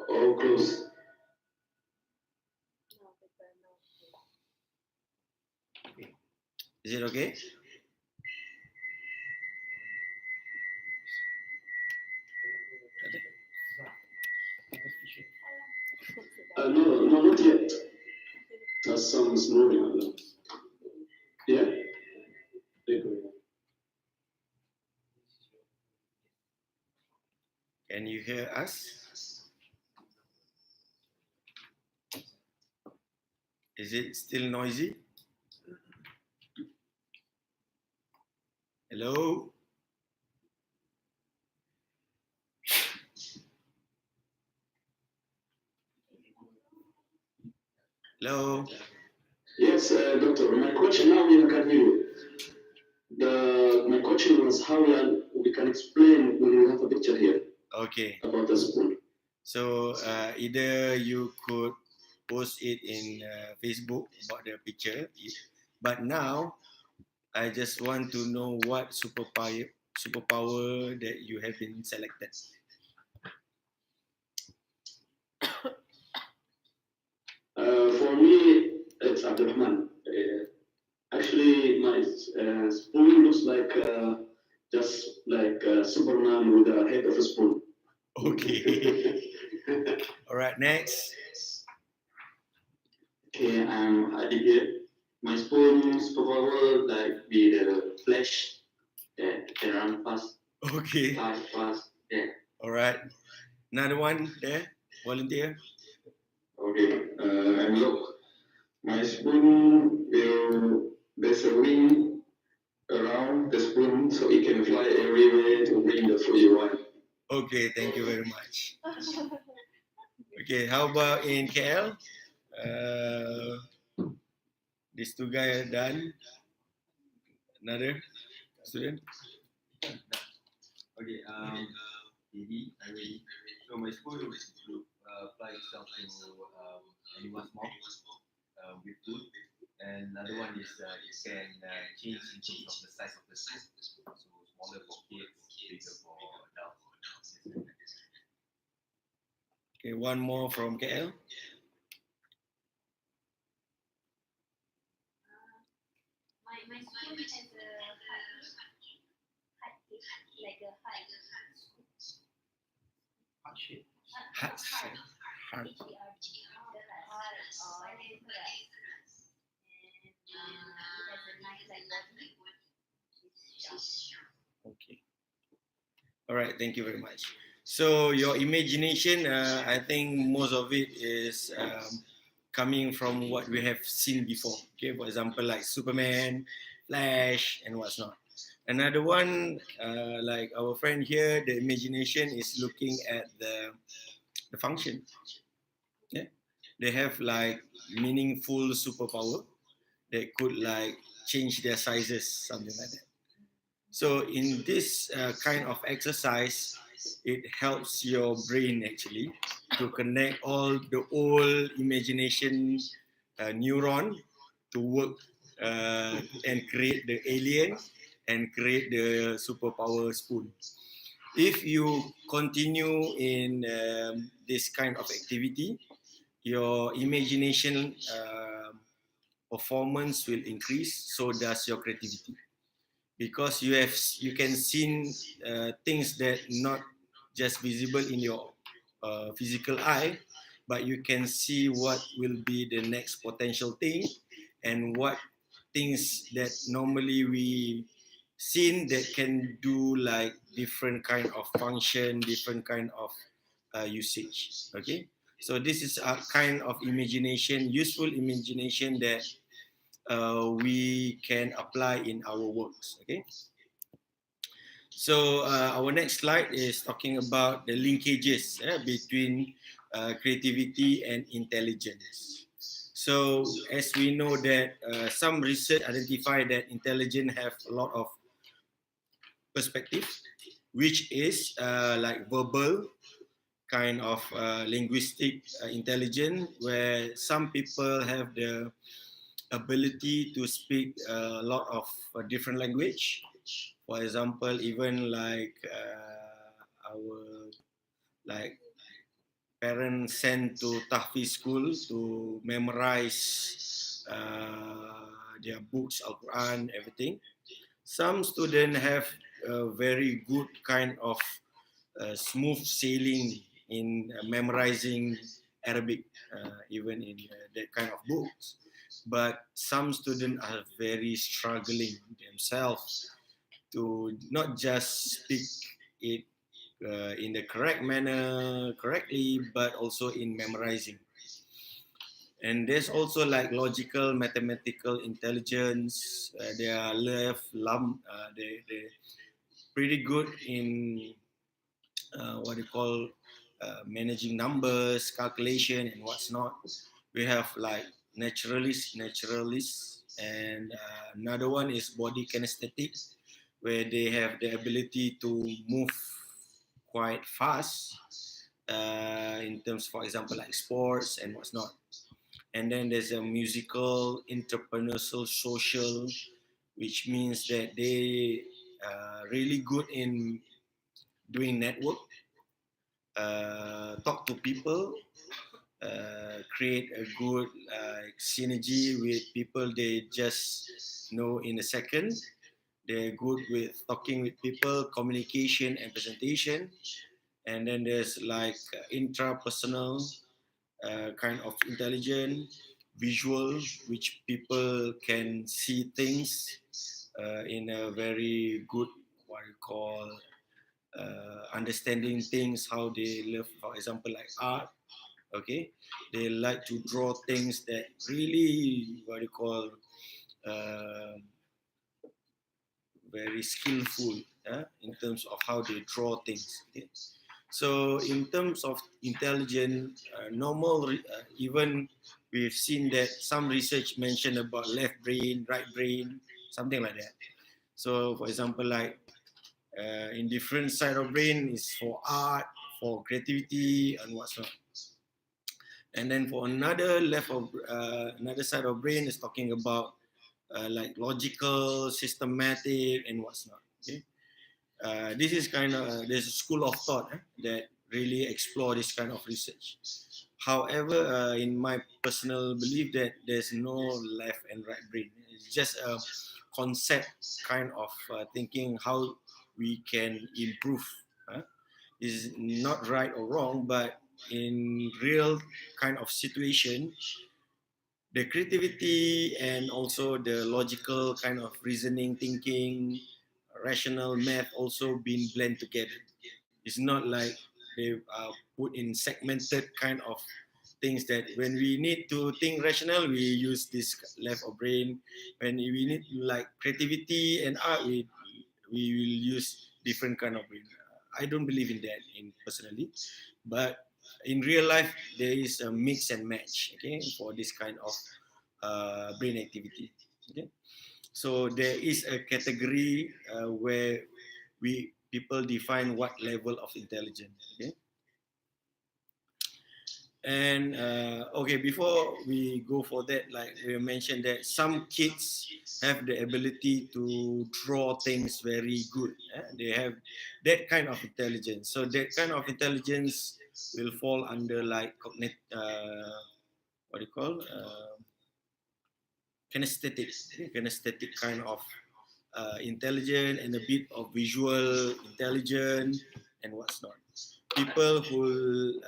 All close. Is it okay? No, no, not yet. There's some snoring. Yeah? Can you hear us? Is it still noisy? Hello? Hello. Yes, doctor. My question now we can hear you. My question was how we can explain when we have a picture here Okay. about the spoon. So either you could post it in Facebook about the picture, but now I just want to know what superpower that you have been selected. For me, it's Abdurrahman. Actually, my spoon looks like just like Superman with a head of a spoon. Okay. All right. Next. Okay, I'm Adi here. My spoon superpower like be the flash, can run fast, Okay. fast. Yeah. All right. Another one there. Volunteer. Okay. And look, my spoon will there's a wing around the spoon so it can fly everywhere to bring the food you want. Okay. Thank you very much. Okay. How about in KL? These two guys are done. Another student. Okay, Didi, I'm ready. So my spoon will apply itself to anyone's mouth with food. And another one is it can change in terms of the size of the spoon. So smaller for kids, bigger for adults. Okay. One more from KL. My spoon has a Heart shape. Heart shape. Heart. H-E-R-T, the heart, and it has a nice body. It's sharp. Okay. All right. Thank you very much. So your imagination, I think most of it is coming from what we have seen before. Okay. For example, like Superman, Flash, and what's not. Another one, like our friend here, the imagination is looking at the function. Yeah. They have like meaningful superpower that could like change their sizes, something like that. So in this kind of exercise, it helps your brain actually to connect all the old imagination neuron to work and create the alien and create the superpower spoon. If you continue in this kind of activity, your imagination performance will increase. So does your creativity, because you can see things that not just visible in your physical eye, but you can see what will be the next potential thing and what things that normally we seen that can do like different kind of function, different kind of usage. Okay, so this is a kind of imagination, useful imagination that we can apply in our works. Okay, so our next slide is talking about the linkages between creativity and intelligence. So as we know that some research identify that intelligence have a lot of perspective, which is like verbal kind of linguistic intelligence, where some people have the ability to speak a lot of different language. For example, even like our like parents sent to tahfiz school to memorize their books, Al Quran, everything. Some students have a very good kind of smooth sailing in memorizing Arabic, even in that kind of books. But some students are very struggling themselves to not just speak it in the correct manner, correctly, but also in memorizing. And there's also like logical, mathematical intelligence. They are they pretty good in what you call managing numbers, calculation, and what's not. We have like naturalist, and another one is body kinesthetic, where they have the ability to move quite fast in terms, for example, like sports and what's not. And then there's a musical, entrepreneurial, social, which means that they really good in doing network, talk to people, create a good synergy with people they just know in a second. They're good with talking with people, communication and presentation. And then there's like intrapersonal kind of intelligent, visual, which people can see things in a very good, what you call, understanding things, how they love, for example, like art. Okay, they like to draw things that really, what you call, uh, very skillful in terms of how they draw things. Okay? So in terms of intelligent, even we've seen that some research mentioned about left brain, right brain, something like that. So for example, like in different side of brain is for art, for creativity, and what's not. And then for another side of brain is talking about like logical, systematic, and what's not. Okay, this is kind of there's a school of thought that really explore this kind of research. However, in my personal belief, that there's no left and right brain. It's just a concept kind of thinking how we can improve. Is not right or wrong, but in real kind of situation, the creativity and also the logical kind of reasoning, thinking, rational math also been blend together. It's not like they put in segmented kind of things that when we need to think rational, we use this left of brain. When we need like creativity and art, we will use different kind of brain. I don't believe in that in personally, but in real life there is a mix and match. Okay, for this kind of brain activity. Okay, so there is a category where we people define what level of intelligence. Okay, and okay, before we go for that, like we mentioned that some kids have the ability to draw things very good. They have that kind of intelligence. So that kind of intelligence will fall under like what do you call kinesthetic kind of intelligent and a bit of visual intelligence and what's not. People who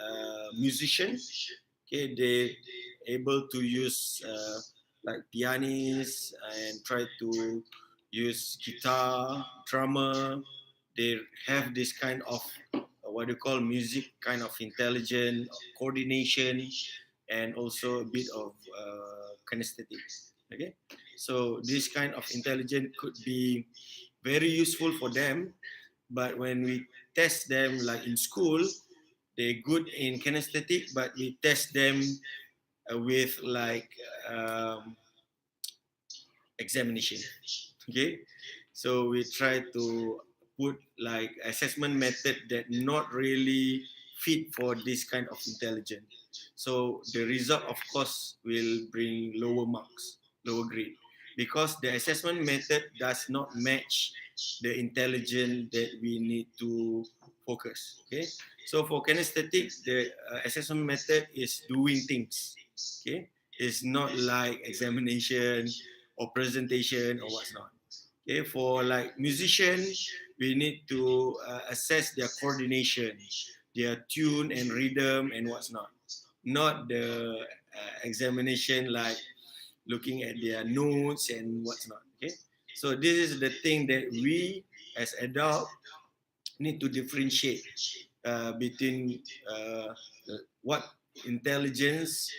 musicians, okay, they able to use like pianists and try to use guitar, drummer. They have this kind of what you call music kind of intelligent coordination and also a bit of kinesthetic. Okay, so this kind of intelligence could be very useful for them, but when we test them like in school, they're good in kinesthetic, but we test them with like examination. Okay, so we try to put like assessment method that not really fit for this kind of intelligence. So the result, of course, will bring lower marks, lower grade, because the assessment method does not match the intelligence that we need to focus. Okay, so for kinesthetic, the assessment method is doing things. Okay, it's not like examination or presentation or what's not. Okay, for like musician, we need to assess their coordination, their tune and rhythm and what's not the examination like looking at their notes and what's not. Okay, so this is the thing that we as adult need to differentiate between what intelligence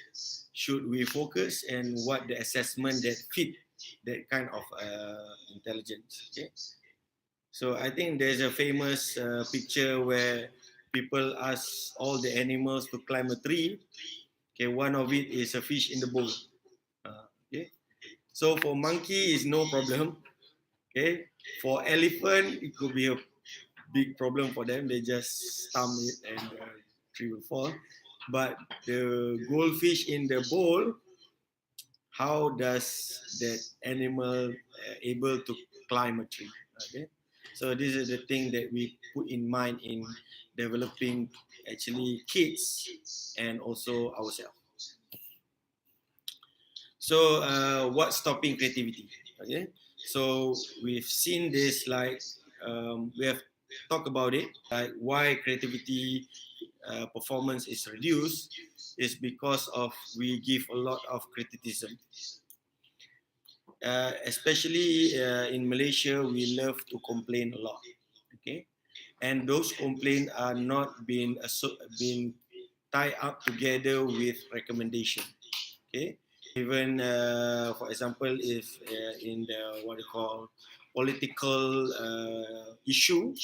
should we focus and what the assessment that fit that kind of intelligence. Okay, so I think there's a famous picture where people ask all the animals to climb a tree. Okay, one of it is a fish in the bowl. Okay, so for monkey is no problem. Okay, for elephant it could be a big problem for them. They just stomp it and tree will fall. But the goldfish in the bowl, how does that animal able to climb a tree? Okay, so this is the thing that we put in mind in developing actually kids and also ourselves. So what's stopping creativity? Okay, so we've seen this like we have talked about it, like why creativity performance is reduced is because of we give a lot of criticism. Especially in Malaysia, we love to complain a lot. Okay, and those complaints are not being tied up together with recommendation. Okay, even for example, if in the what you call political issue,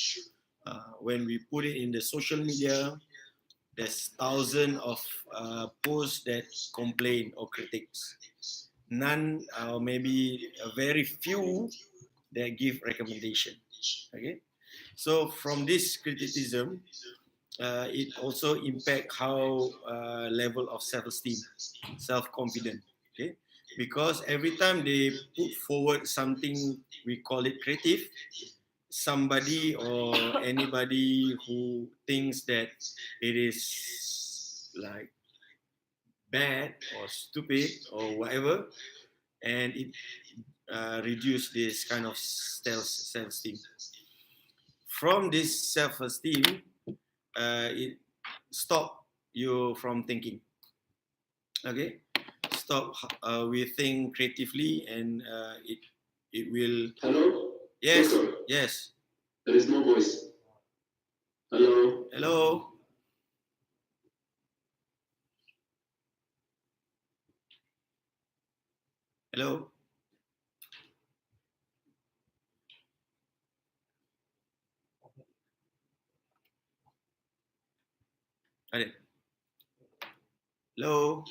when we put it in the social media, there's thousands of posts that complain or critics. None, or maybe a very few, that give recommendation. Okay, so from this criticism, it also impact how level of self-esteem, self-confidence. Okay, because every time they put forward something, we call it creative. Somebody or anybody who thinks that it is like bad or stupid or whatever, and it reduce this kind of self-esteem. From this self-esteem, it stop you from thinking. Okay, stop. We think creatively, and it will. Hello? Yes, Doctor, yes. there is no voice. Hello? Hello. Hello. Ada. Hello.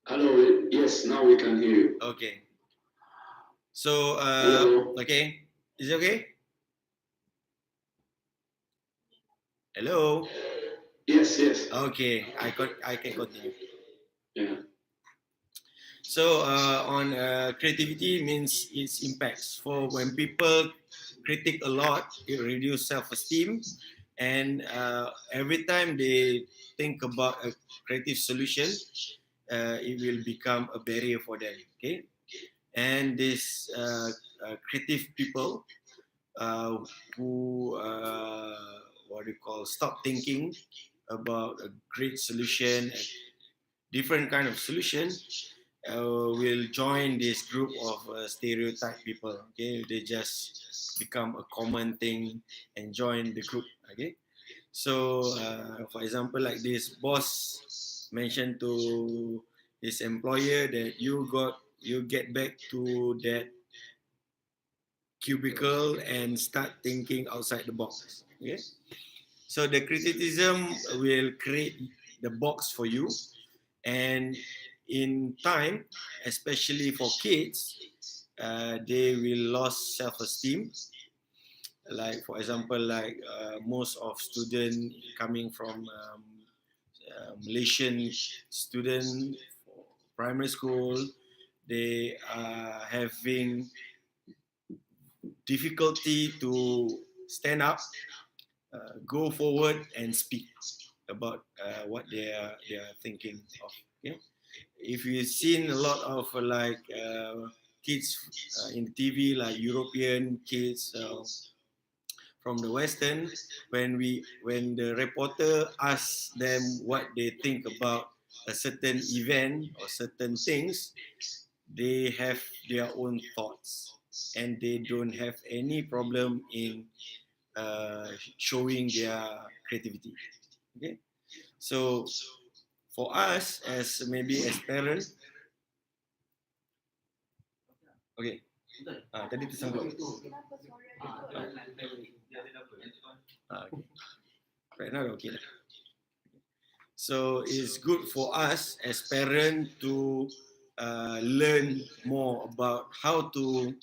Hello, yes, now we can hear you. Okay. So, Hello? okay. Is it okay? Hello. Yes, yes. Okay, I can continue. Yeah. So on creativity means its impacts. For when people critique a lot, it reduces self-esteem, and every time they think about a creative solution, it will become a barrier for them. Okay, and these creative people uh, who what do you call stop thinking about a great solution, a different kind of solution, will join this group of stereotype people. Okay, they just become a common thing and join the group. Okay, so for example, like this boss mentioned to his employer that you get back to that cubicle and start thinking outside the box. Okay, so the criticism will create the box for you, and in time, especially for kids, they will lose self-esteem. Like for example, like most of students coming from Malaysian student primary school, they are having difficulty to stand up, go forward and speak about what they are thinking of. Okay? If you've seen a lot of like kids in TV, like European kids from the Western, when the reporter asks them what they think about a certain event or certain things, they have their own thoughts, and they don't have any problem in showing their creativity. Okay, so for us as maybe as parents, okay, tadi tersangkut. Okay. Right now okay lah. So it's good for us as parents to learn more about how to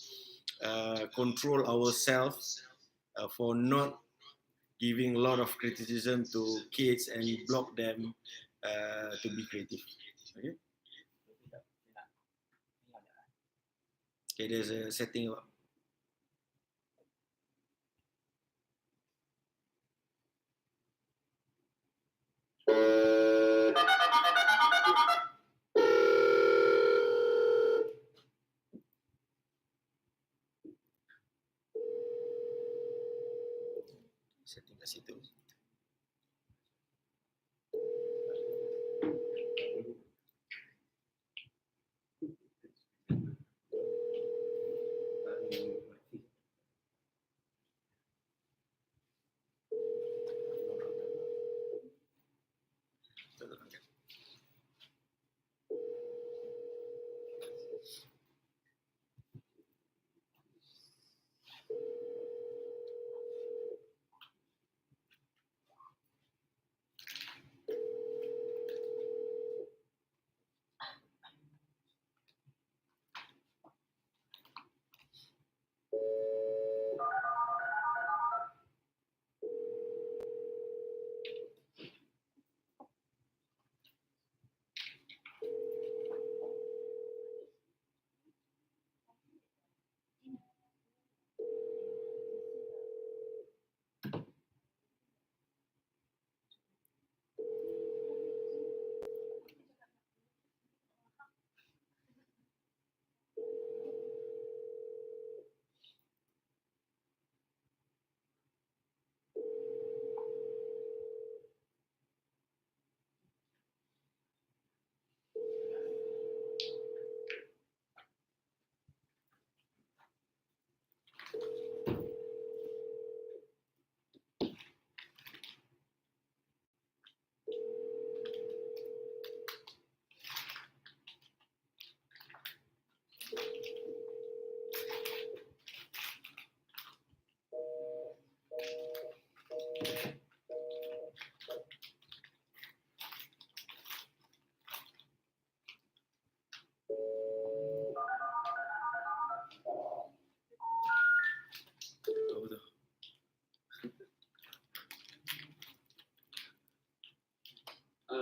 control ourselves for not giving a lot of criticism to kids and block them to be creative. Okay. Okay, there's a setting up. Setting kat situ.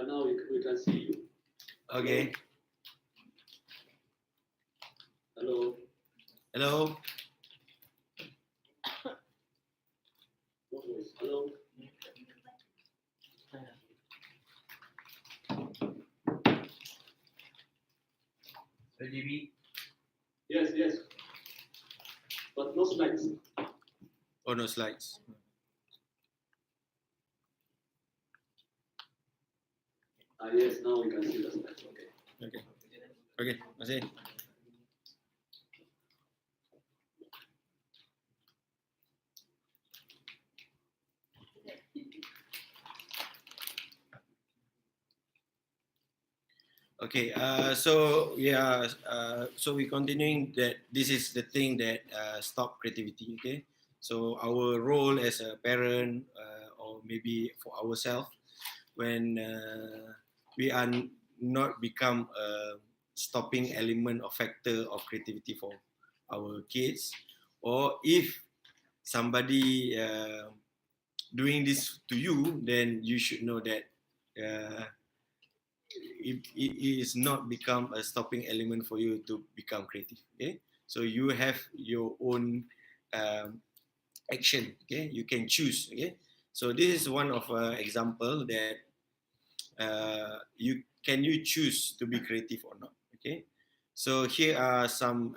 Now we can see you. Okay. Hello. Hello. Hello. LGB. Yes. But no slides. Oh, no slides. Yes, now we can see the slides. Okay. Okay. Okay, masih. Okay, so yeah, so we continuing that this is the thing that stop creativity. Okay, so our role as a parent or maybe for ourselves when we are not become a stopping element or factor of creativity for our kids, or if somebody doing this to you, then you should know that. It is not become a stopping element for you to become creative. Okay, so you have your own action. Okay, you can choose. Okay, so this is one of example that you choose to be creative or not. Okay, so here are some